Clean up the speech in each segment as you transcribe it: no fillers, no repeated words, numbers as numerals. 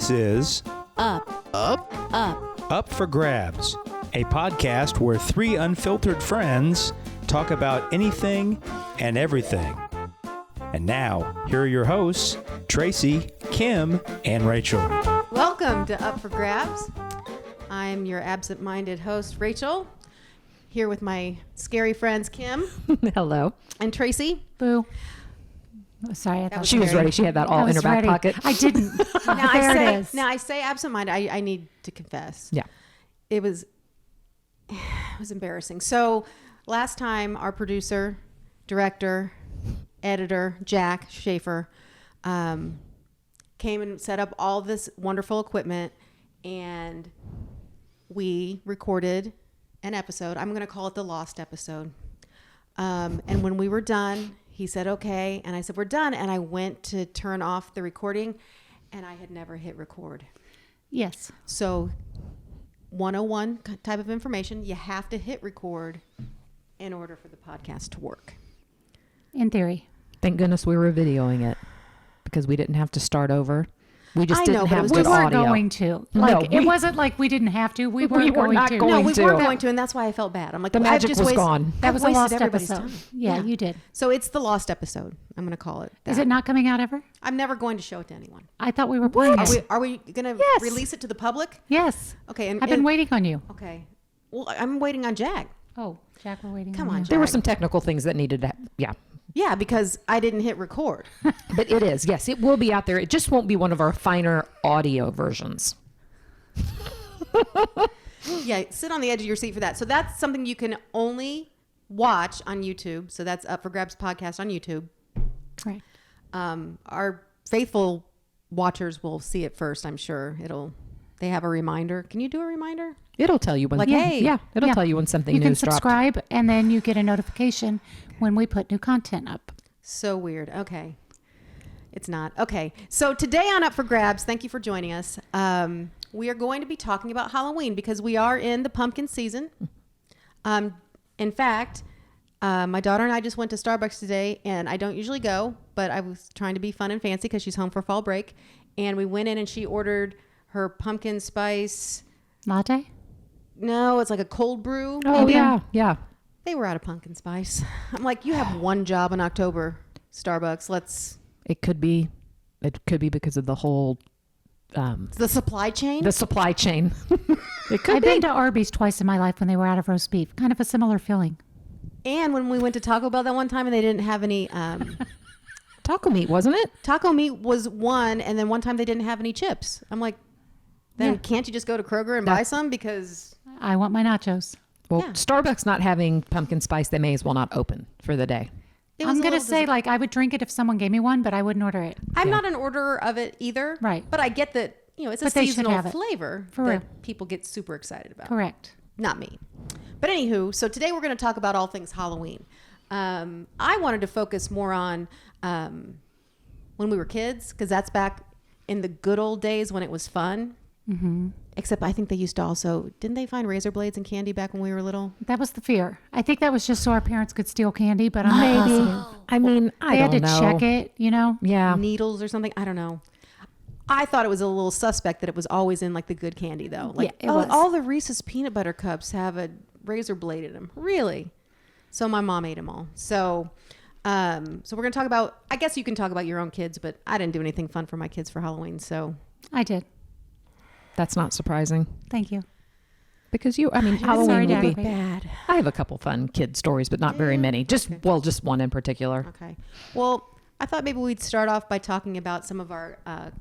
This is Up for Grabs, a podcast where three unfiltered friends talk about anything and everything. And now, here are your hosts, Tracy, Kim, and Rachel. Welcome to Up for Grabs. I'm your absent-minded host, Rachel, here with my scary friends, Kim. Hello. And Tracy. Boo. Oh, sorry, I thought She was ready. She had that all in her back pocket. I didn't. Now I say absent-minded. I need to confess. Yeah. It was embarrassing. So last time our producer, director, editor, Jack Schaefer, came and set up all this wonderful equipment, and we recorded an episode. I'm going to call it the lost episode. And when we were done, he said, okay. And I said, we're done. And I went to turn off the recording, and I had never hit record. Yes. So 101 type of information, you have to hit record in order for the podcast to work. In theory. Thank goodness we were videoing it because we didn't have to start over. We just didn't have we good weren't audio. going to. Like, it wasn't like we didn't have to. We weren't going not to. going No, we to. weren't going to, and that's why I felt bad. I'm like, The magic was gone. That was a lost everybody's episode. time. Yeah, you did. So it's the lost episode. I'm going to call it that. Is it not coming out ever? I'm never going to show it to anyone. I thought we were playing it. Are we going to Yes. release it to the public? Yes. Okay. And I've been waiting on you. Okay. Well, I'm waiting on Jack. Oh, Jack, we're waiting Come on on, you. Jack. There were some technical things that needed to, yeah. Yeah, because I didn't hit record. But it is, yes, it will be out there. It just won't be one of our finer audio versions. Yeah, sit on the edge of your seat for that. So that's something you can only watch on YouTube. So that's Up for Grabs podcast on YouTube. Right. Our faithful watchers will see it first, I'm sure. They have a reminder. Can you do a reminder? It'll tell you when, Like, hey. yeah, it'll tell you when something You can new's dropped. subscribe, and then you get a notification when we put new content up. So weird. Okay. It's not. Okay. So today on Up for Grabs, thank you for joining us. We are going to be talking about Halloween because we are in the pumpkin season. In fact, my daughter and I just went to Starbucks today, and I don't usually go, but I was trying to be fun and fancy because she's home for fall break. And we went in and she ordered her pumpkin spice. Latte? No, it's like a cold brew. Oh, yeah. They were out of pumpkin spice. I'm like, you have one job in October, Starbucks. It could be because of the whole... The supply chain? The supply chain. It could I've been to Arby's twice in my life when they were out of roast beef. Kind of a similar feeling. And when we went to Taco Bell that one time and they didn't have any... Taco meat, wasn't it? Taco meat was one, and then one time they didn't have any chips. I'm like, then can't you just go to Kroger and buy some? Because... I want my nachos. Well, Yeah. Starbucks not having pumpkin spice, they may as well not open for the day. I'm going to say, like, I would drink it if someone gave me one, but I wouldn't order it. I'm not an orderer of it either. Right. But I get that, it's a But they should seasonal have it. flavor For that real. people get super excited about. Correct. Not me. But anywho, so today we're going to talk about all things Halloween. I wanted to focus more on when we were kids, because that's back in the good old days when it was fun. Mm-hmm. Except I think they used to also, didn't they find razor blades and candy back when we were little? That was the fear. I think that was just so our parents could steal candy, but I'm not positive. I mean, I They had don't to know. check it, Yeah. Needles or something. I don't know. I thought it was a little suspect that it was always in like the good candy though. Like, Yeah, it was. all the Reese's peanut butter cups have a razor blade in them. Really? So my mom ate them all. So we're going to talk about, I guess you can talk about your own kids, but I didn't do anything fun for my kids for Halloween. So I did. That's not surprising. Thank you. Because Halloween sorry, would be Dad. bad. I have a couple fun kid stories, but not very many. Just one in particular. Okay. Well, I thought maybe we'd start off by talking about some of our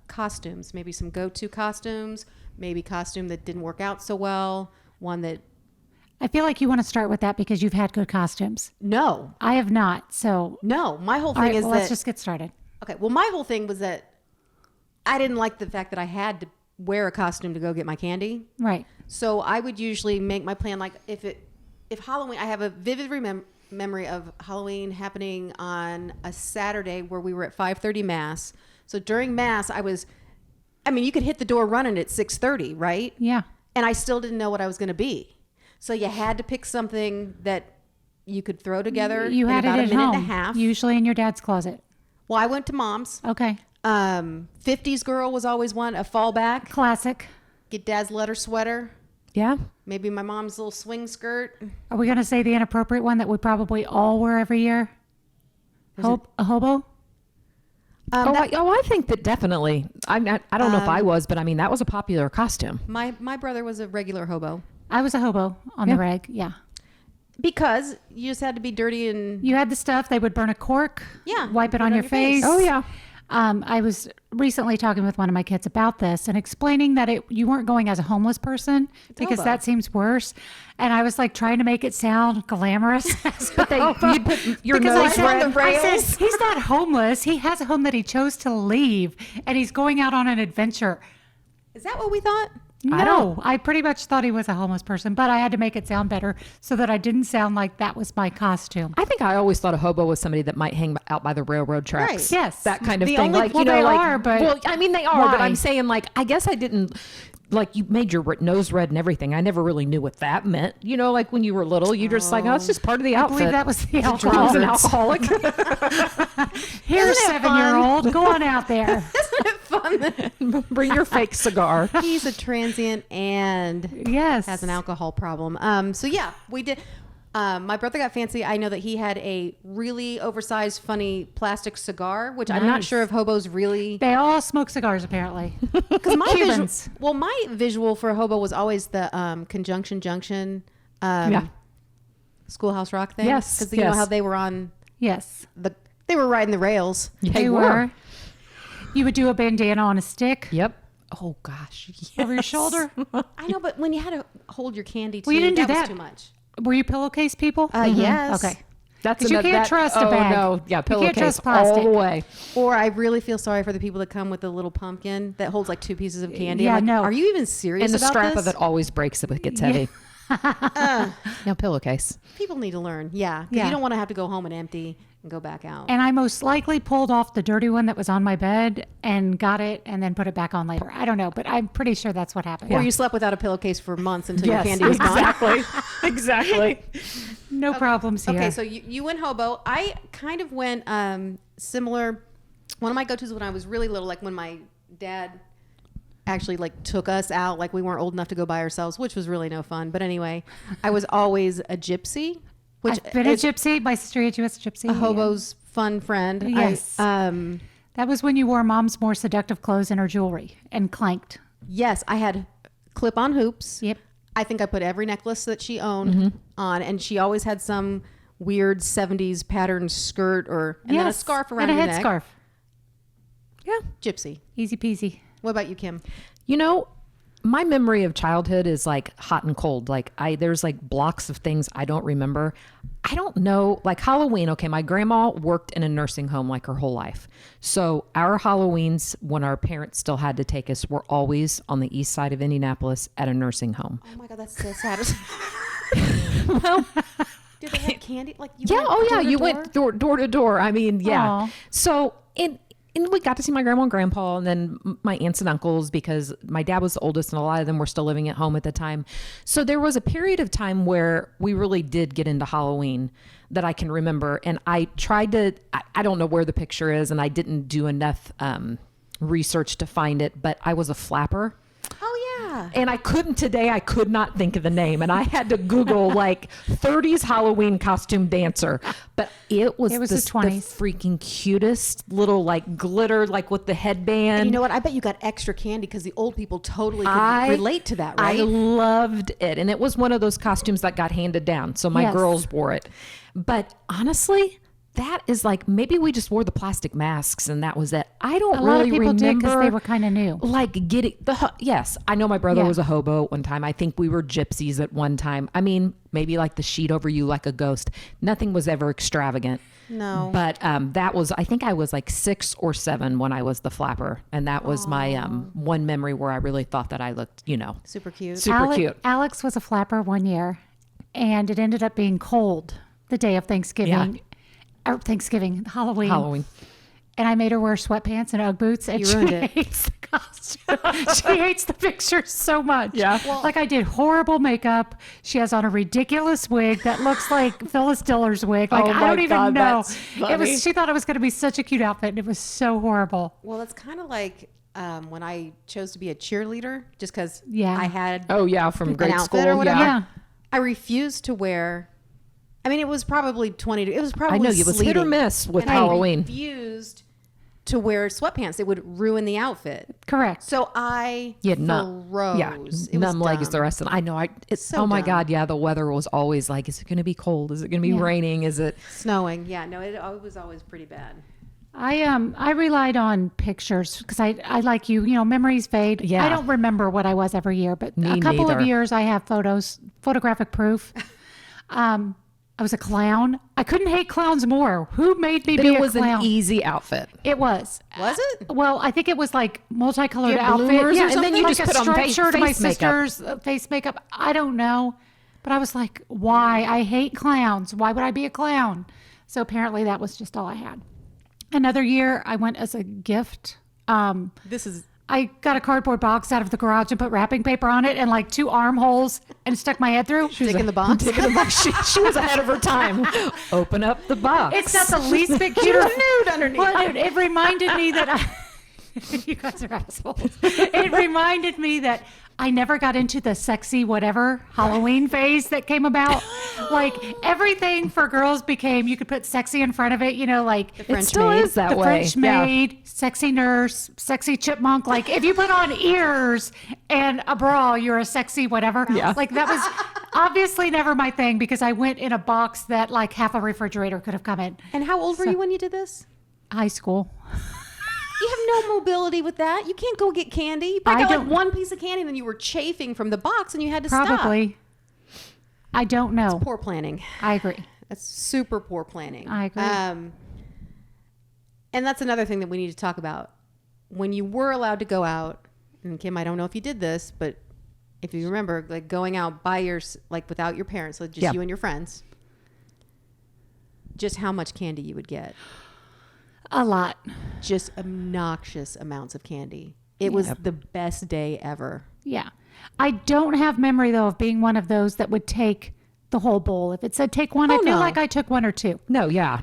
costumes, maybe some go-to costumes, maybe costume that didn't work out so well, one that, I feel like you want to start with that because you've had good costumes. no, I have not. So, my whole all thing right, is well, that, let's just get started. okay, well, my whole thing was that I didn't like the fact that I had to wear a costume to go get my candy. Right. So I would usually make my plan like if Halloween, I have a vivid memory of Halloween happening on a Saturday where we were at 5:30 Mass. So during Mass, you could hit the door running at 6:30, right? Yeah. And I still didn't know what I was going to be. So you had to pick something that you could throw together You in had about it a at minute home, and a half. usually in your dad's closet. Well, I went to Mom's. Okay. 50s girl was always one, a fallback. Classic. Get dad's leather sweater. Yeah. Maybe my mom's little swing skirt. Are we going to say the inappropriate one that we probably all wear every year? A hobo? I think that definitely. I don't know if I was, but I mean, that was a popular costume. My brother was a regular hobo. I was a hobo on the reg. Yeah. Because you just had to be dirty and... You had the stuff. They would burn a cork. Yeah. Wipe it on your face. Oh, yeah. I was recently talking with one of my kids about this and explaining that you weren't going as a homeless person because hobo. that seems worse. And I was like trying to make it sound glamorous. But you'd put your nose red. I said, he's not homeless. He has a home that he chose to leave and he's going out on an adventure. Is that what we thought? No, I pretty much thought he was a homeless person, but I had to make it sound better so that I didn't sound like that was my costume. I think I always thought a hobo was somebody that might hang out by the railroad tracks. Right. Yes. That kind of The thing. only- Like, well, you know, they like, are, but well, I mean, they are, but why? I'm saying, like, I guess I didn't, like, you made your nose red and everything. I never really knew what that meant. You know, like when you were little, you're just like, oh, it's just part of the I outfit. believe that was the Drunk alcohol. and alcoholic. Here's Isn't it 7-year-old. Go on out there. Bring your fake cigar. He's a transient and Yes. has an alcohol problem. So yeah, we did. My brother got fancy. I know that he had a really oversized, funny plastic cigar, which I'm not Nice. sure if hobos really. They all smoke cigars, apparently. Because my Cubans. my visual for a hobo was always the Conjunction Junction, Yeah. Schoolhouse Rock thing. Yes, because you know yes. how they were on Yes. they were riding the rails. They were. You would do a bandana on a stick Yep. Oh, gosh. over your Yes. shoulder. I know, but when you had to hold your candy too, Well, you didn't do was that. too much. Were you pillowcase people? Yes. Okay. That's 'Cause you another- can't trust a oh, bag. no. Yeah, You can't pillowcase trust all plastic. the way. Or I really feel sorry for the people that come with the little pumpkin that holds like 2 pieces of candy. Yeah, I'm like, no. Are you even serious And the about strap this? of it always breaks if it gets heavy. No, pillowcase. People need to learn. Yeah. 'Cause Yeah. you don't want to have to go home and empty and go back out. And I most likely pulled off the dirty one that was on my bed and got it and then put it back on later. I don't know, but I'm pretty sure that's what happened. Or you slept without a pillowcase for months until your candy was gone. exactly. Exactly. No problems here. Okay, so you went hobo. I kind of went similar. One of my go-tos when I was really little, like when my dad actually like took us out, like we weren't old enough to go by ourselves, which was really no fun. But anyway, I was always a gypsy, which I've been a is gypsy. My sister had you as a gypsy. a hobo's fun friend. Yes. That was when you wore mom's more seductive clothes in her jewelry and clanked. Yes, I had clip-on hoops. Yep. I think I put every necklace that she owned on, and she always had some weird 70s pattern skirt and then a scarf around and a your neck. headscarf. Yeah. Gypsy. Easy peasy. What about you, Kim? You know, my memory of childhood is like hot and cold. Like there's like blocks of things I don't remember. I don't know, like Halloween. Okay. My grandma worked in a nursing home like her whole life. So our Halloweens, when our parents still had to take us, were always on the east side of Indianapolis at a nursing home. Oh my God, that's so sad. Well, Did they have candy? Like you yeah. went Oh yeah. door to You door? went door to door. I mean, yeah. Aw. So and we got to see my grandma and grandpa and then my aunts and uncles because my dad was the oldest and a lot of them were still living at home at the time. So there was a period of time where we really did get into Halloween that I can remember. And I tried to, I don't know where the picture is and I didn't do enough research to find it, but I was a flapper. Oh yeah. And I could not think of the name. And I had to Google like 30s Halloween costume dancer. But it was the the 20s. freaking cutest little like glitter, like with the headband. And you know what? I bet you got extra candy because the old people totally could relate to that, right? I loved it. And it was one of those costumes that got handed down. So my Yes. girls wore it. But honestly, that is like, maybe we just wore the plastic masks and that was it. I don't A lot of really people did remember. because they were kind of new. Like getting yes, I know my brother Yeah. was a hobo at one time. I think we were gypsies at one time. I mean, maybe like the sheet over you like a ghost. Nothing was ever extravagant. No. But that was, I think I was like 6 or 7 when I was the flapper. And that was my one memory where I really thought that I looked, Super cute. super cute. Alex was a flapper one year, and it ended up being cold the day of Thanksgiving. Yeah. Or Thanksgiving, Halloween. and I made her wear sweatpants and Ugg boots, and You she ruined it. hates the costume. She hates the picture so much. Yeah. Like I did horrible makeup. She has on a ridiculous wig that looks like Phyllis Diller's wig. Like Oh I my don't even God, know. that's It funny. was. She thought it was going to be such a cute outfit, and it was so horrible. Well, it's kind of like when I chose to be a cheerleader, just because Yeah. I had Oh yeah, from grade outfit school. or whatever. Yeah. I refused to wear. I mean, it was probably 20. It was probably I know, it was hit or sleeting. miss with And Halloween. I refused to wear sweatpants. It would ruin the outfit. Correct. So I Yeah, froze. yeah, It was numb legs dumb. the rest of the. I know. It's So oh my dumb. God, yeah. The weather was always like, is it going to be cold? Is it going to be Yeah. raining? Is it? Snowing. Yeah, no, it was always pretty bad. I relied on pictures because I like you know, memories fade. Yeah. I don't remember what I was every year, but Me a couple neither. of years I have photographic proof. I was a clown. I couldn't hate clowns more. Who made me But be it a was clown? an easy outfit. It was. Was it? Well, I think it was like multicolored You had outfit. bloomers or and then something? you Like just a put on striped face shirt of my face makeup. sister's face makeup. I don't know, but I was like, why? I hate clowns. Why would I be a clown? So apparently that was just all I had. Another year, I went as a gift. This is I got a cardboard box out of the garage and put wrapping paper on it and like 2 armholes and stuck my head through. dick in the box. She was ahead of her time. Open up the box. It's not the least bit She cuter. was nude underneath. Well, it reminded me that you guys are assholes. It reminded me that I never got into the sexy whatever Halloween phase that came about. Like everything for girls became, you could put sexy in front of it, you know, like The It French still maid. is that the way. French Yeah. maid, sexy nurse, sexy chipmunk. Like if you put on ears and a bra, you're a sexy whatever. Yeah. Like that was obviously never my thing because I went in a box that like half a refrigerator could have come in. And how old were you when you did this? High school. You have no mobility with that. You can't go get candy. You probably I got like don't- one piece of candy and then you were chafing from the box and you had to stop. Probably. I don't know. Poor planning. I agree. That's super poor planning. I agree. And that's another thing that we need to talk about. When you were allowed to go out, and Kim, I don't know if you did this, but if you remember, like going out by like without your parents, like just Yeah. you and your friends, just how much candy you would get. A lot. Just obnoxious amounts of candy. It was the best day ever. Yeah. I don't have memory though of being one of those that would take the whole bowl. If it said take one, I Oh, feel no. like I took 1 or 2. No, yeah.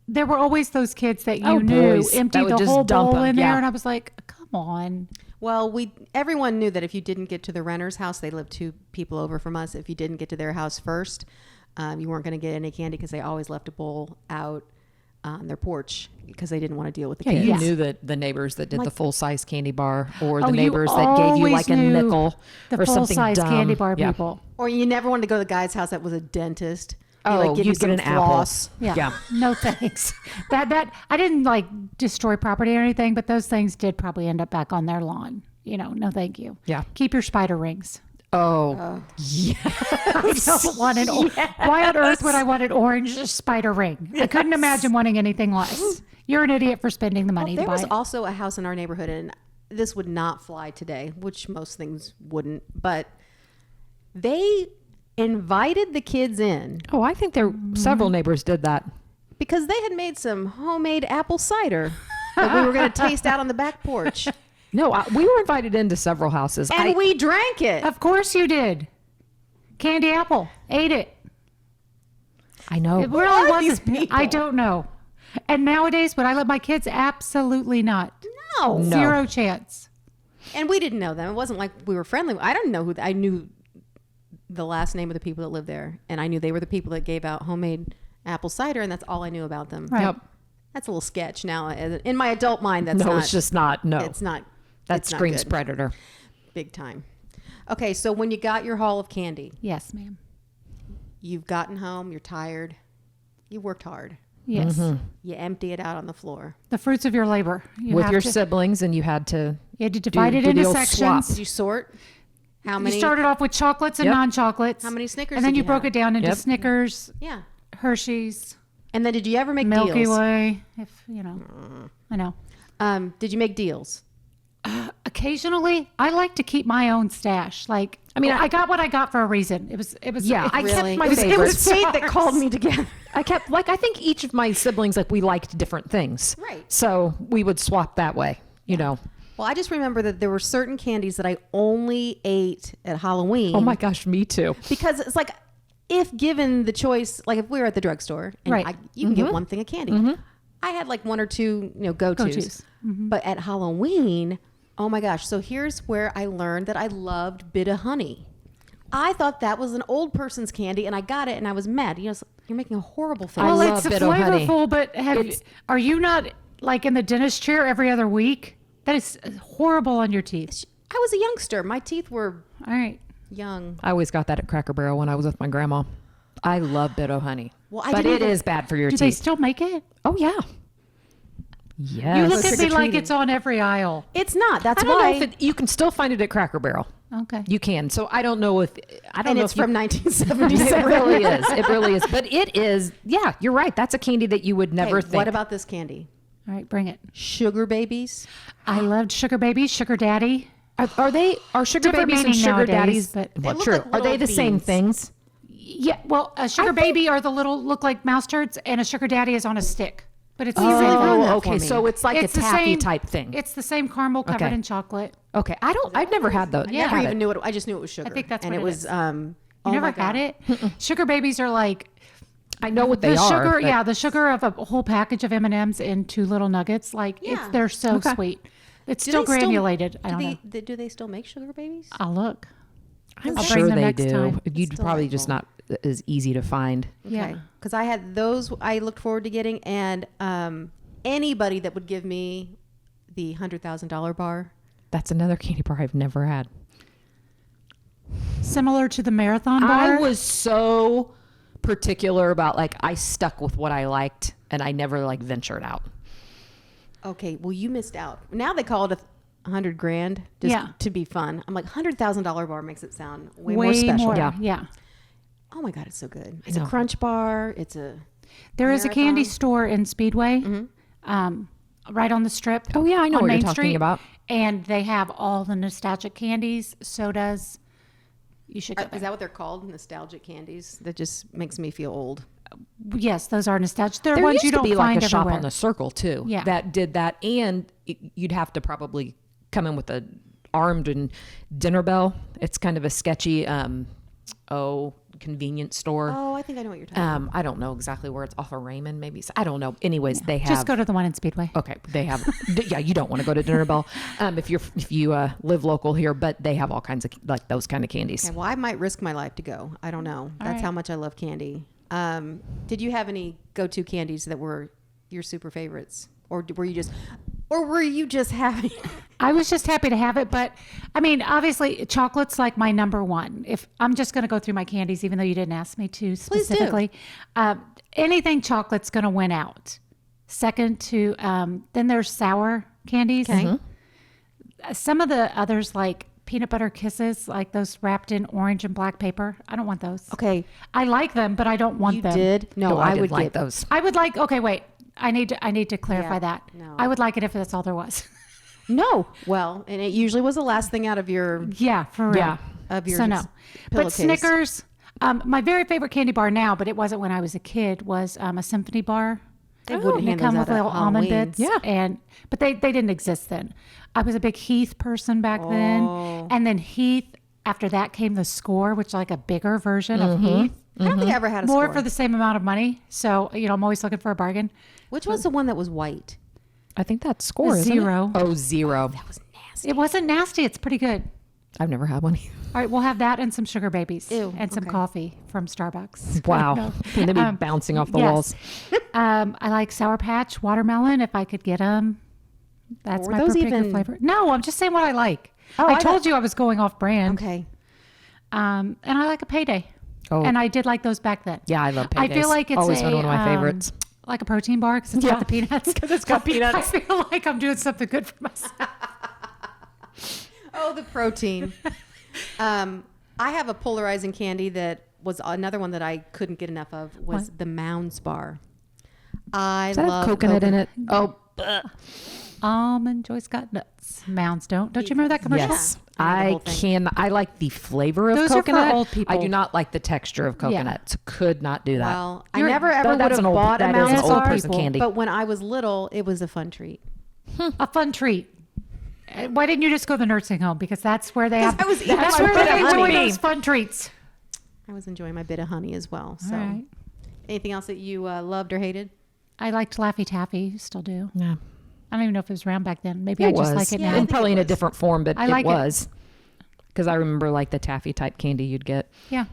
There were always those kids that you Oh, knew boys, empty that would the just whole dump bowl 'em, in there, yeah. and I was like, "Come on!" Well, everyone knew that if you didn't get to the renter's house, they lived 2 people over from us. If you didn't get to their house first, you weren't going to get any candy because they always left a bowl out on their porch because they didn't want to deal with the Yeah, kids. you knew that the neighbors that did the full size candy bar, or Oh, the you neighbors that gave you always like a knew nickel The or full something size dumb. candy bar Yeah. people. Or you never wanted to go to the guy's house that was a dentist. He'd, Oh, give you you'd get some an apple. floss. Yeah. Yeah. No thanks. that I didn't like destroy property or anything, but those things did probably end up back on their lawn. You know, no thank you. Yeah. Keep your spider rings. Oh, I don't want an why on earth would I want an orange spider ring? I couldn't imagine wanting anything less. You're an idiot for spending the money There to buy was it. also a house in our neighborhood, and this would not fly today, which most things wouldn't, but they invited the kids in oh, I think there several neighbors did that. because they had made some homemade apple cider that we were going to taste out on the back porch. No, we were invited into several houses. And we drank it. Of course you did. Candy apple. Ate it. I know. It really are these wasn't. people? I don't know. And nowadays, would I let my kids? Absolutely not. No. No. 0 chance. And we didn't know them. It wasn't like we were friendly. I didn't know I knew the last name of the people that lived there. And I knew they were the people that gave out homemade apple cider. And that's all I knew about them. Right. Yep. That's a little sketch now. In my adult mind, that's No, not. it's just not. No, It's not. that it's not screams good. predator. Big time. Okay, so when you got your haul of candy, Yes, ma'am. you've gotten home, you're tired, you worked hard, Yes. you empty it out on the floor. The fruits of your labor. You With have your to, siblings, and you had to. you had to divide it do the into old sections. swap. Did you sort? How You many? started off with chocolates and Yep. non-chocolates. How many Snickers And then did you you broke have? it down into Yep. Snickers, Yeah. Hershey's, And then did you ever make Milky deals? Way. If you know, I know. Did you make deals? Occasionally, I like to keep my own stash. Like, I mean, I got what I got for a reason. It was. Yeah, I Really? kept my It was favorites. fate that called me together. I kept, like, I think each of my siblings, like, we liked different things. Right. So we would swap that way, you know. Well, I just remember that there were certain candies that I only ate at Halloween. Oh my gosh, me too. Because it's like, if given the choice, like if we were at the drugstore and Right. you can get one thing of candy. I had like one or two, go-tos. Go-tos. But at Halloween, oh my gosh. So here's where I learned that I loved Bit of Honey. I thought that was an old person's candy, and I got it, and I was mad. You're making a horrible face. I Well, love it's Bit of Honey. flavorful, but are you not like in the dentist chair every other week? That is horrible on your teeth. I was a youngster. My teeth were All right. young. I always got that at Cracker Barrel when I was with my grandma. I love Bit of Honey. Well, I but didn't it even- is bad for your Do they teeth. still make it? Oh, yeah. Yes. You look at me like trick-or-treating. it's on every aisle. It's not. That's I don't why. know if you can still find it at Cracker Barrel. Okay. You can. So I don't know if I don't and know it's if you- from It 1977. really is. It really is. But it is. Yeah, you're right. That's a candy that you would never Hey, think. what about this candy? All right, bring it. Sugar babies. I loved Sugar Babies, Sugar Daddy. Are sugar Different babies and meaning sugar nowadays, daddies? but- They Well, look true. like Are they little the same beans. things? Yeah, well, a Sugar Baby are the little look like mouse turds, and a Sugar Daddy is on a stick. But it's really ruined that okay. for me. So it's like it's a the taffy same type thing. It's the same caramel covered Okay. in chocolate. Okay. I've never had those. I never even knew it. I just knew it was sugar. I think that's and what it it was. is. You You never had it? Sugar Babies are like I know what they the are. sugar. but- Yeah, the sugar of a whole package of M&Ms in 2 little nuggets. Like Yeah. they're so Okay. sweet. It's Do still they granulated. I don't know. Do they still make sugar babies? I'll look. I'm I'll sure bring them they next do. time. You'd Still probably just not as easy to find. Yeah. Because I had those. I looked forward to getting, and anybody that would give me the $100,000 bar. That's another candy bar I've never had. Similar to the marathon bar. I was so particular about I stuck with what I liked and I never ventured out. Okay, well you missed out. Now they call it $100,000 just Yeah. to be fun. I'm like $100,000 bar makes it sound way Way more special. more. Yeah. Yeah. Oh my god, it's so good. It's know. a crunch bar. It's a There is a candy Marathon. store in Speedway, right on the strip. Oh, yeah, I know on what you're Main talking Street, about. And they have all the nostalgic candies, sodas. You should go Is there. that what they're called? Nostalgic candies? That just makes me feel old. Yes, those are nostalgic. They're There ones used you to don't be find a shop everywhere. on the Circle too. Yeah. That did that, and you'd have to probably come in with a armed and dinner bell. It's kind of a sketchy, convenience store. Oh, I think I know what you're talking about. I don't know exactly where it's off of Raymond, maybe. I don't know. Anyways, they have. Just go to the one in Speedway. Okay, they have. Yeah, you don't want to go to Dinner Bell if you live local here, but they have all kinds of those kind of candies. Okay, well, I might risk my life to go. I don't know. That's right. how much I love candy. Did you have any go-to candies that were your super favorites, or were you just happy? I was just happy to have it, but I mean, obviously, chocolate's like my number one. If I'm just going to go through my candies, even though you didn't ask me to do. specifically, anything chocolate's going to win out. Second to then there's sour candies. Okay. Some of the others like peanut butter kisses, like those wrapped in orange and black paper. I don't want those. Okay, I like them, but I don't want you them. did. No, I I did would like get those. I would like. Okay, wait. I need to clarify Yeah, that. no. I would like it if that's all there was. No, well, and it usually was the last thing out of your Yeah, for real. Yeah. of your So no, but pillowcase. Snickers. My very favorite candy bar now, but it wasn't when I was a kid, was a Symphony bar. They wouldn't They hand come those with out at little almond Halloween. bits. Yeah. But they didn't exist then. I was a big Heath person back Oh. then, and then Heath. After that came the Score, which is like a bigger version of Heath. I don't think I ever had a More score. for the same amount of money. So I'm always looking for a bargain. Which was the one that was white? I think that's Score. A isn't Zero. It? Oh, Zero. That was nasty. It wasn't nasty. It's pretty good. I've never had one. All right, we'll have that and some Sugar Babies Ew, and some okay. coffee from Starbucks. Wow. No. And they'd be bouncing off the yes. walls. I like Sour Patch, watermelon, if I could get them. That's Were my those particular even- flavor. No, I'm just saying what I like. Oh, I I told thought- you I was going off brand. Okay. And I like a Payday. Oh. And I did like those back then. Yeah, I love I Paydays. feel like it's always been one of my a, favorites. Like a protein bar because it's Yeah. got the peanuts. Because it's got peanuts. I feel like I'm doing something good for myself. Oh, the protein. I have a polarizing candy that was another one that I couldn't get enough of was the Mounds Bar. I Does that love have coconut in it? Oh, Almond Joy's got nuts. Mounds don't. Don't you remember that commercial? Yes. I know the I whole thing. can. I like the flavor of Those are for coconut. old people. I do not like the texture of coconut. Could not do that. Well, I You're- never ever would that's have an old- bought a that is Mounds an old Bar, person candy. but when I was little, it was a fun treat. A fun treat. Why didn't you just go to the nursing home? Because that's where they have. I was eating That's my where bit they of enjoy honey. those fun treats. I was enjoying my bit of honey as well. So, All right. anything else that you loved or hated? I liked Laffy Taffy. Still do. Yeah. I don't even know if it was around back then. Maybe It I just was. like it Yeah, I now. And think probably it in a was. different form, but I it like it. was. Because I remember like the taffy type candy you'd get. Yeah.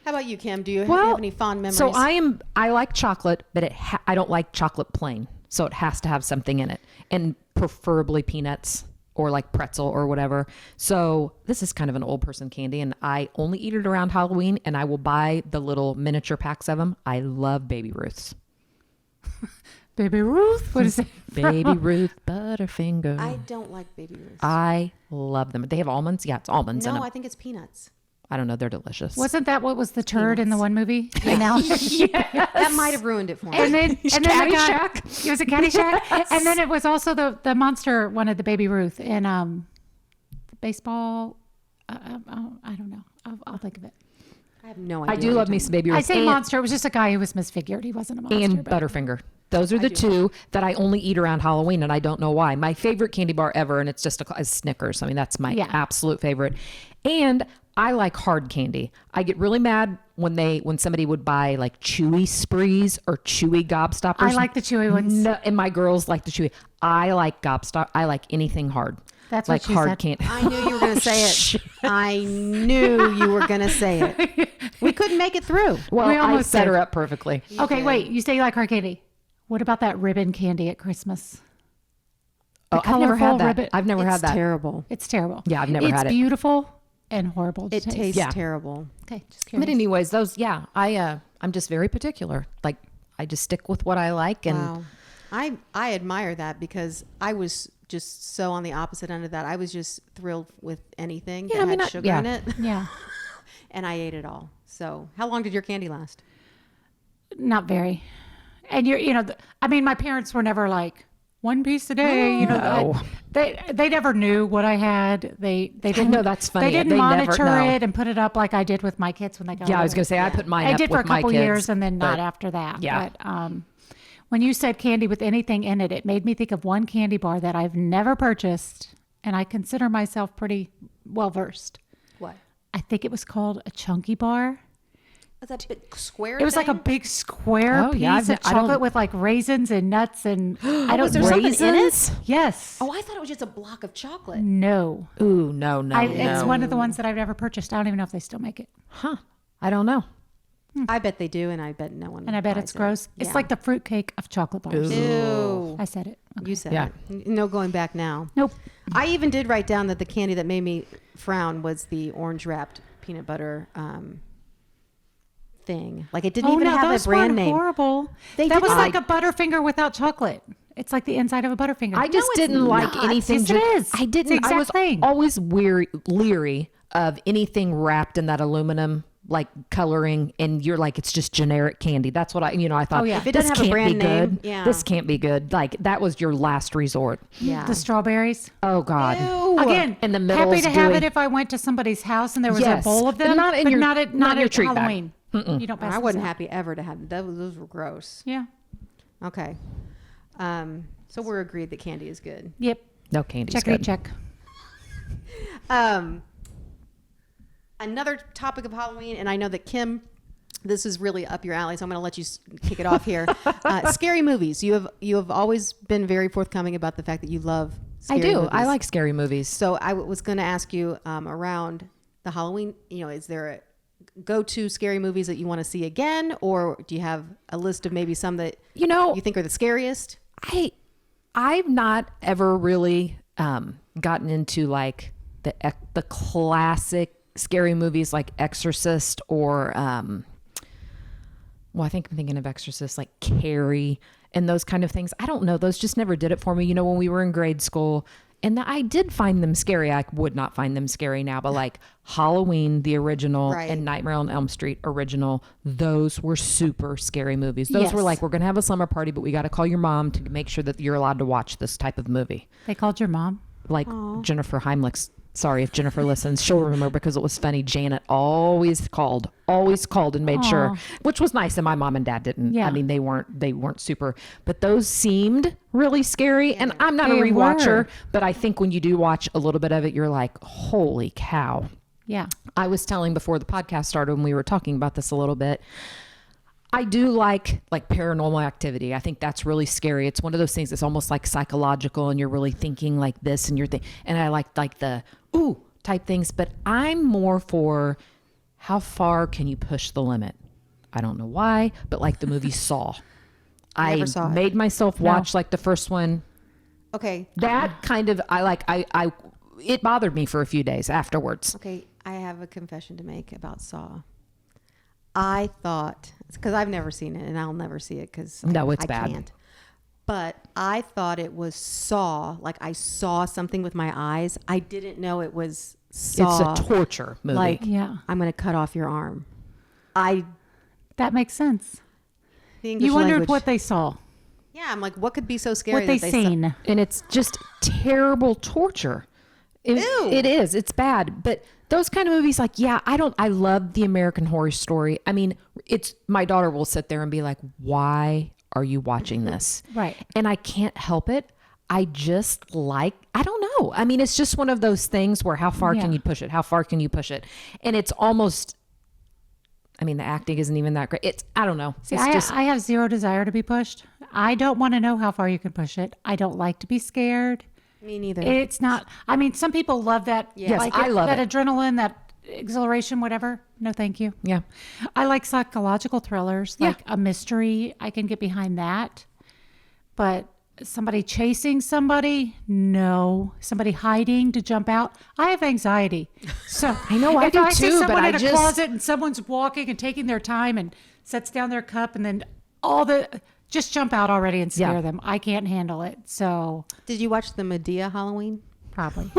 How about you, Kim? Do you Well, have any fond memories? So I like chocolate, but I don't like chocolate plain. So it has to have something in it, and preferably peanuts or like pretzel or whatever. So this is kind of an old person candy, and I only eat it around Halloween, and I will buy the little miniature packs of them. I love Baby Ruths. Baby Ruth. What is it? Baby Ruth Butterfinger. I don't like Baby Ruths. I love them. They have almonds. Yeah, it's almonds in No, them. I think it's peanuts. I don't know. They're delicious. Wasn't that what was the turd in the one movie? And now, That might have ruined it for me. and then the guy, Caddyshack? it was a Caddyshack, and then it was also the monster wanted the Baby Ruth in baseball. I don't know. I'll think of it. I have no idea. I do what love you're me talking some Baby Ruths. I say and, monster. It was just a guy who was misfigured. He wasn't a monster. and but- Butterfinger. Those are the two that I only eat around Halloween, and I don't know why. My favorite candy bar ever, and it's just is Snickers. I mean, that's my Yeah. absolute favorite. And I like hard candy. I get really mad when somebody would buy like chewy sprees or chewy gobstoppers. I like the chewy ones. No, and my girls like the chewy. I like gobstop. I like anything hard. That's like what she hard said. candy. I knew you were going to say it. I knew you were going to say it. We couldn't make it through. Well, We I almost set did. her up perfectly. Okay, wait. You say you like hard candy. What about that ribbon candy at Christmas? Oh, I've never colorful had that. ribbon- I've never It's had that. terrible. It's terrible. Yeah, I've never had it. It's beautiful and horrible. To It taste. tastes Yeah. terrible. Okay, just But curious. anyways, those I'm just very particular. Like I just stick with what I like, and Wow. I admire that because I was just so on the opposite end of that. I was just thrilled with anything that had sugar in it, Yeah, and I ate it all. So, how long did your candy last? not very. And I mean, my parents were never like one piece a day. You know, No. they never knew what I had. They didn't. know, that's funny. They didn't They never monitor know. it and put it up like I did with my kids when they got. yeah, I was older. gonna say I put mine I up did for with a my couple kids, years and then not but- after that. Yeah. But when you said candy with anything in it, it made me think of one candy bar that I've never purchased, and I consider myself pretty well versed. What? I think it was called a chunky bar. Was that big square? It was like a big square Oh, piece yeah, of I don't- chocolate with like raisins and nuts and I don't was there something in it? Raisins? Yes. Oh, I thought it was just a block of chocolate. No. Ooh, no. It's one of the ones that I've never purchased. I don't even know if they still make it. Huh? I don't know. I bet they do, and I bet no one. And I bet buys it's it. gross. It's Yeah. like the fruitcake of chocolate bars. Ew. I said it. Okay. You said Yeah. it. No going back now. Nope. I even did write down that the candy that made me frown was the orange wrapped peanut butter thing. Like it didn't even have those a brand weren't name. horrible. They that did was not. like a Butterfinger without chocolate. It's like the inside of a Butterfinger. I just it's didn't like not. anything. Yes, it is. I didn't. It's the I was exact thing. always leery of anything wrapped in that aluminum like coloring, and you're like, it's just generic candy. That's what I thought. Oh, yeah. If it this doesn't have a can't brand be name, good. yeah. This can't be good. Like that was your last resort. Yeah. The strawberries. Oh God. Again, In the middle happy is to have gooey. it if I went to somebody's house and there was Yes, a bowl of but them, not in but your- not at not in your treat bag. Halloween. You don't pass I those wasn't out. happy ever to have those were gross. Yeah. Okay. So we're agreed that candy is good. Yep. No candy's Check good. check. Another topic of Halloween, and I know that Kim, this is really up your alley, so I'm going to let you kick it off here. Scary movies. You have always been very forthcoming about the fact that you love. I Scary do. movies. I like scary movies. So I was going to ask you around the Halloween. Is there a go-to scary movies that you want to see again, or do you have a list of maybe some that you think are the scariest? I've not ever really gotten into like the classic scary movies like Exorcist or I think I'm thinking of Exorcist, like Carrie and those kind of things. I don't know. Those just never did it for me. When we were in grade school And I did find them scary. I would not find them scary now, but like Halloween, the original, Right. and Nightmare on Elm Street original, those were super scary movies. Those were Yes. like, we're going to have a slumber party, but we got to call your mom to make sure that you're allowed to watch this type of movie. They called your mom? Like Jennifer Heimlich's. Sorry if Jennifer listens. She'll remember because it was funny. Janet always called and made sure, which was nice. And my mom and dad didn't. Yeah. I mean, they weren't super, but those seemed really scary. And I'm not a They rewatcher, were. but I think when you do watch a little bit of it, you're like, holy cow. Yeah. I was telling before the podcast started when we were talking about this a little bit. I do like Paranormal Activity. I think that's really scary. It's one of those things that's almost like psychological, and you're really thinking like this, and and I like the ooh type things. But I'm more for how far can you push the limit? I don't know why, but like the movie Saw. I Never saw it. made myself watch like the first one. Okay. That kind of I it bothered me for a few days afterwards. Okay. I have a confession to make about Saw. I thought, because I've never seen it and I'll never see it because No, it's I bad. can't. But I thought it was Saw, like I saw something with my eyes. I didn't know it was Saw. It's a torture movie. Like, Yeah. I'm going to cut off your arm. That makes sense. The English You wondered language- what they saw, Yeah, I'm like, what could be so scary? what they that seen. And it's just terrible torture. Ew. It is. It's bad. But those kind of movies, like, I love the American Horror Story. I mean, my daughter will sit there and be like, why are you watching this? Right. And I can't help it. I just I don't know. I mean, it's just one of those things where how far can Yeah. you push it? How far can you push it? And it's almost, I mean, the acting isn't even that great. I don't know. See, It's I have zero desire to be pushed. I don't want to know how far you can push it. I don't like to be scared. Me neither. It's not. I mean, some people love that. Yes, like I love that it. adrenaline, that exhilaration, whatever. No, thank you. yeah. I like psychological thrillers, Yeah. like a mystery. I can get behind that. But somebody chasing somebody, no. Somebody hiding to jump out. I have anxiety. So I know, I if do I see too, but someone I in a just- closet and someone's walking and taking their time and sets down their cup and then just jump out already and scare Yeah. them. I can't handle it. So Did you watch the Medea Halloween? probably.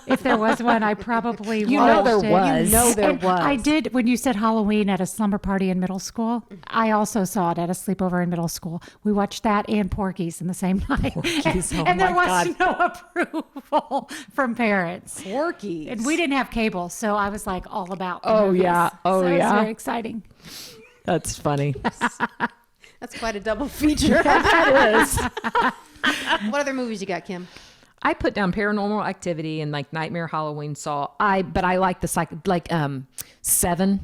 If there was one, I probably You know there watched it. was. You know there And was. I did, when you said Halloween at a slumber party in middle school, I also saw it at a sleepover in middle school. We watched that and Porky's in the same night. Porky's, oh and there my was no approval from parents. Porky. And we didn't have cable, so I was like all about the Oh, movies. yeah. Oh, So it was yeah. very exciting. That's funny. That's quite a double feature. That is. What other movies you got, Kim? I put down Paranormal Activity and like Nightmare, Halloween, Saw. But I like the Seven.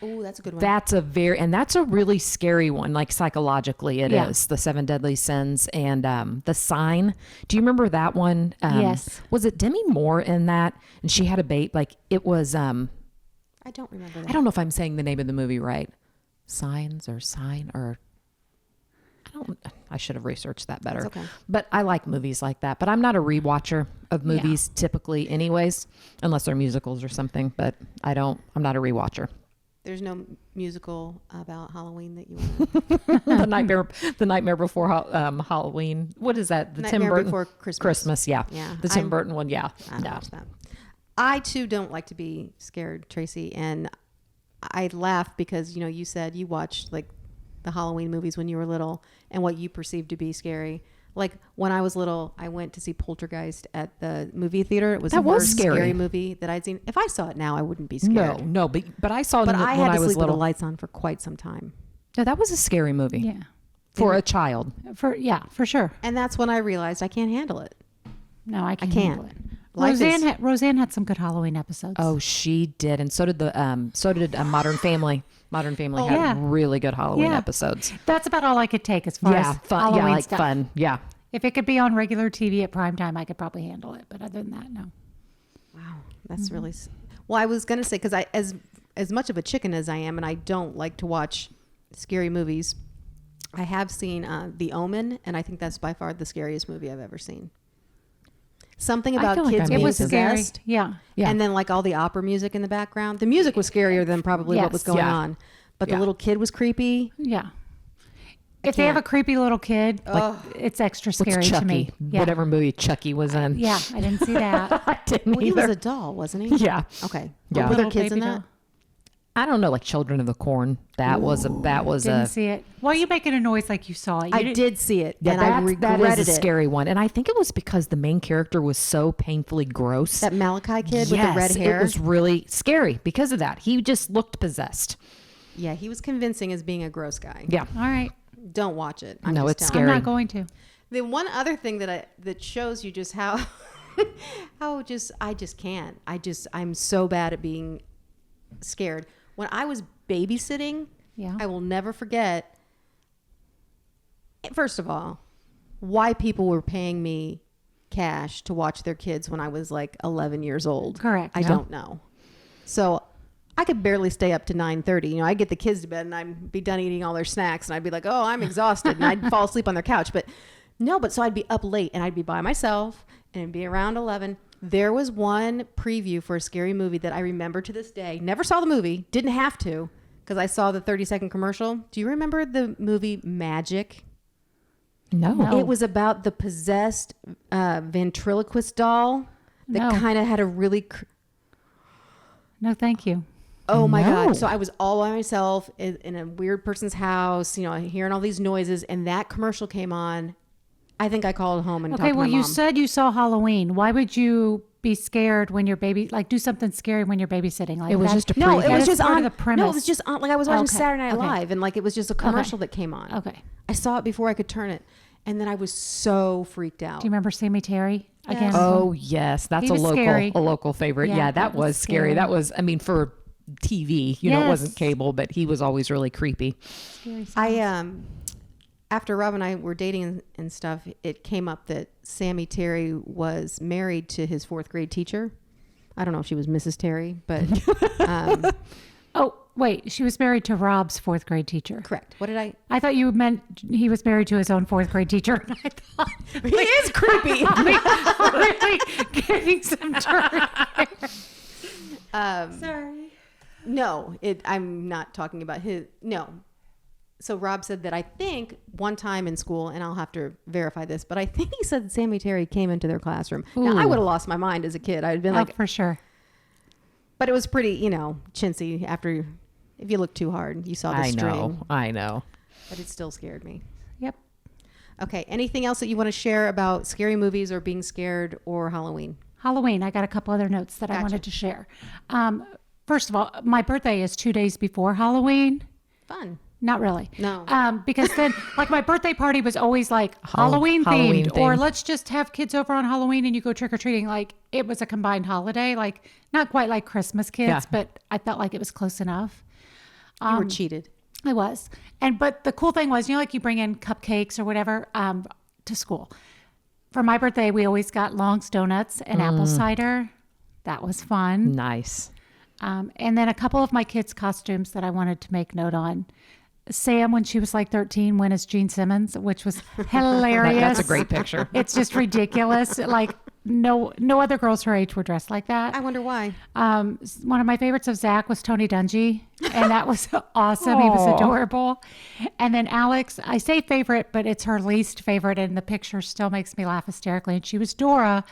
Oh, that's a good one. That's a really scary one. Like psychologically, it is Yeah. the Seven Deadly Sins and The Sign. Do you remember that one? Yes. Was it Demi Moore in that? And she had a bait. Like it was. I don't remember that. I don't know if I'm saying the name of the movie right. Signs or Sign or. I should have researched that better. That's okay. But I like movies like that. But I'm not a rewatcher of movies typically anyways, unless they're musicals or something. But I'm not a rewatcher. There's no musical about Halloween that you want. the Nightmare Before Halloween. What is that? The Tim Nightmare Burton Before Christmas. Christmas, yeah. Yeah, The Tim I'm- Burton one, yeah. I don't No. watch that. I too don't like to be scared, Tracy, and I laugh because you said you watched like the Halloween movies when you were little and what you perceived to be scary. Like when I was little, I went to see Poltergeist at the movie theater. It was That the was first scary. movie that I'd seen. If I saw it now, I wouldn't be scared. No, but I saw But it I when had I to was sleep with little. the lights on for quite some time. No, that was a scary movie Yeah. for a child. For sure. And that's when I realized I can't handle it. No, I can't. can't. handle it. Life is- Roseanne had some good Halloween episodes. Oh, she did, and so did Modern Family. Modern Family had yeah. really good Halloween Yeah. episodes. That's about all I could take as far Yeah, as fun. Halloween Yeah, like stuff. fun. Yeah. If it could be on regular TV at prime time, I could probably handle it. But other than that, no. Wow, that's really. Well, I was gonna say because I as much of a chicken as I am, and I don't like to watch scary movies. I have seen The Omen, and I think that's by far the scariest movie I've ever seen. Something I about feel like kids I It being was scary. possessed, Yeah. Yeah. and then like all the opera music in the background. The music was scarier than probably what was Yes. going Yeah. on, but Yeah. the little kid was creepy. Yeah. If they have a creepy little kid, Ugh. it's extra What's scary Chucky? to me. Yeah. Whatever movie Chucky was in. Yeah, I didn't see that. I didn't Well, he was either. a doll, wasn't he? Yeah. Okay. Yeah. Were there Little kids in baby that? doll. I don't know, like Children of the Corn. That was Didn't a see it. Why are you making a noise like you saw it? You I didn't- did see it, yeah, and I that regretted is a it. scary one. And I think it was because the main character was so painfully gross. That Malachi kid with Yes, the red hair. it was really scary because of that. He just looked possessed. Yeah, he was convincing as being a gross guy. Yeah. All right. Don't watch it. I'm No, just it's telling I'm scary. not going to. The one other thing that shows you just how I just can't. I'm so bad at being scared. When I was babysitting, Yeah. I will never forget. First of all, why people were paying me cash to watch their kids when I was like 11 years old. Correct. I Yeah. don't know. So I could barely stay up to 9:30. You know, I'd get the kids to bed and I'd be done eating all their snacks and I'd be like, oh, I'm exhausted. And I'd fall asleep on their couch. So I'd be up late and I'd be by myself and it'd be around 11. There was one preview for a scary movie that I remember to this day. Never saw the movie. Didn't have to because I saw the 30-second commercial. Do you remember the movie Magic? No. It was about the possessed ventriloquist doll that No. kind of had a really... No, thank you. Oh my No. God. So I was all by myself in a weird person's house, you know, hearing all these noises, and that commercial came on. I think I called home and Okay, talked to well, my you mom. said you saw Halloween. Why would you be scared when you're do something scary when you're babysitting? Like It was that- just a No, it preview. was That's just part on of the premise. No, it was just on. Like I was watching Okay, Saturday Night okay. Live, and like it was just a commercial that came on. Okay. I saw it before I could turn it, and then I was so freaked out. Do you remember Sammy Terry again? Yes. Oh yes, that's He a was local scary. favorite. Yeah, Yeah, that that was was scary. scary. That was, I mean, for TV, you know, it wasn't Yes. cable, but he was always really creepy. Scary I sounds. after Rob and I were dating and stuff, it came up that Sammy Terry was married to his 4th grade teacher. I don't know if she was Mrs. Terry, but Oh, wait. She was married to Rob's 4th grade teacher. correct. What did I? I thought you meant he was married to his own 4th grade teacher. I thought He is creepy. really getting some turn. Sorry. No, I'm not talking about his. No. So Rob said that I think one time in school, and I'll have to verify this, but I think he said Sammy Terry came into their classroom. Now, I Ooh. would have lost my mind as a kid. I'd been Oh, like, for sure. but it was pretty, you know, chintzy after, if you look too hard, you saw the I string. I know. But it still scared me. Yep. Okay. Anything else that you want to share about scary movies or being scared or Halloween? Halloween. I got a couple other notes that I Gotcha. wanted to share. First of all, my birthday is 2 days before Halloween. Fun. Not really. No. Because then, like, my birthday party was always like Halloween Halloween themed, or themed. let's just have kids over on Halloween and you go trick or treating. Like, it was a combined holiday, like not quite like Christmas kids, Yeah. but I felt like it was close enough. You were cheated. I was. But the cool thing was, you know, like you bring in cupcakes or whatever to school. For my birthday, we always got Long's Donuts and apple cider. That was fun. Nice. And then a couple of my kids' costumes that I wanted to make note on. Sam, when she was like 13, went as Gene Simmons, which was hilarious. That's a great picture. It's just ridiculous. Like no other girls her age were dressed like that. I wonder why. One of my favorites of Zach was Tony Dungy, and that was awesome. He was adorable. And then Alex, I say favorite, but it's her least favorite, and the picture still makes me laugh hysterically. And she was Dora.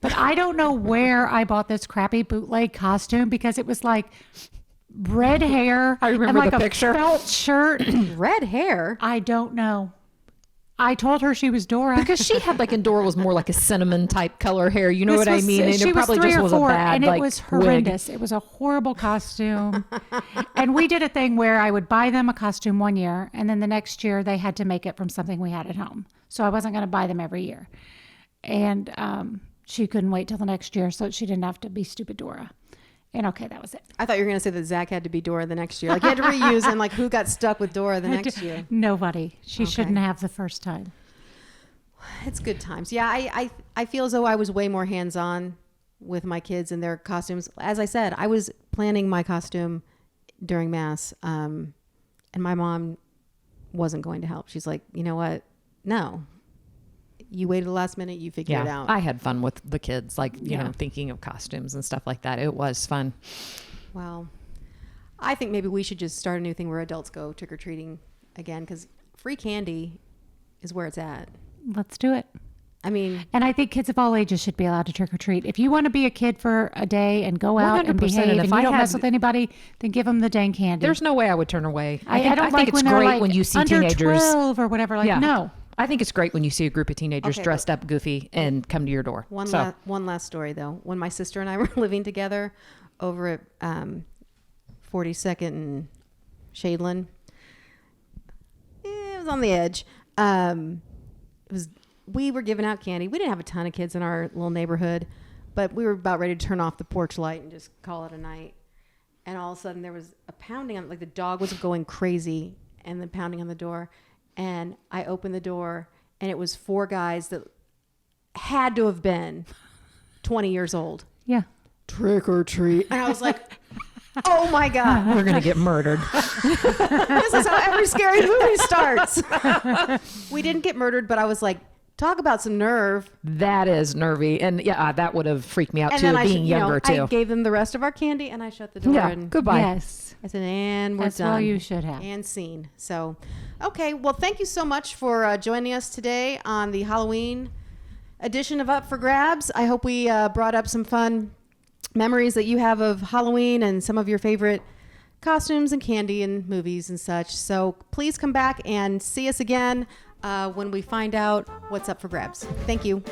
But I don't know where I bought this crappy bootleg costume because it was like red hair. I remember and like the a picture. felt shirt. Red hair. I don't know. I told her she was Dora. Because she had like, and Dora was more like a cinnamon type color hair. You know This what I was- mean? And she it probably was 3 just or was 4, a bad and like it was wig. horrendous. It was a horrible costume. And we did a thing where I would buy them a costume one year, and then the next year they had to make it from something we had at home. So I wasn't going to buy them every year. And she couldn't wait till the next year, so she didn't have to be stupid Dora. And okay, that was it. I thought you were going to say that Zach had to be Dora the next year. Like you had to reuse and like who got stuck with Dora the next year. Nobody. She Okay. shouldn't have the first time. It's good times. Yeah, I feel as though I was way more hands-on with my kids and their costumes. As I said, I was planning my costume during Mass, and my mom wasn't going to help. She's like, you know what? No. You waited the last minute. You figure it Yeah, out. I had fun with the kids, like, you Yeah. know, thinking of costumes and stuff like that. It was fun. Well, I think maybe we should just start a new thing where adults go trick-or-treating again because free candy is where it's at. Let's do it. I mean, And I think kids of all ages should be allowed to trick or treat. If you want to be a kid for a day and go out and 100%, behave and and if you I don't had- mess with anybody, then give them the dang candy. There's no way I would turn away. I don't think like it's when they're great like when you see under teenagers. 12 or whatever. Like, no. I think it's great when you see a group of teenagers Okay, dressed up goofy and come to your door. one So, last story though. When my sister and I were living together over at 42nd and Shadeland, it was on the edge. We were giving out candy. We didn't have a ton of kids in our little neighborhood, but we were about ready to turn off the porch light and just call it a night. And all of a sudden there was a pounding on, like the dog was going crazy and then pounding on the door. And I opened the door and it was 4 guys that had to have been 20 years old. Yeah. Trick or treat. And I was like, oh my God. we're going to get murdered. This is how every scary movie starts. We didn't get murdered, but I was like, talk about some nerve. That is nervy. And yeah, that would have freaked me out And too, then I being younger I too. gave them the rest of our candy and I shut the door Yeah, and goodbye. Yes. I said, and we're That's done. all you should have. And scene. So, okay. Well, thank you so much for joining us today on the Halloween edition of Up for Grabs. I hope we brought up some fun memories that you have of Halloween and some of your favorite costumes and candy and movies and such. So please come back and see us again when we find out what's up for grabs. Thank you.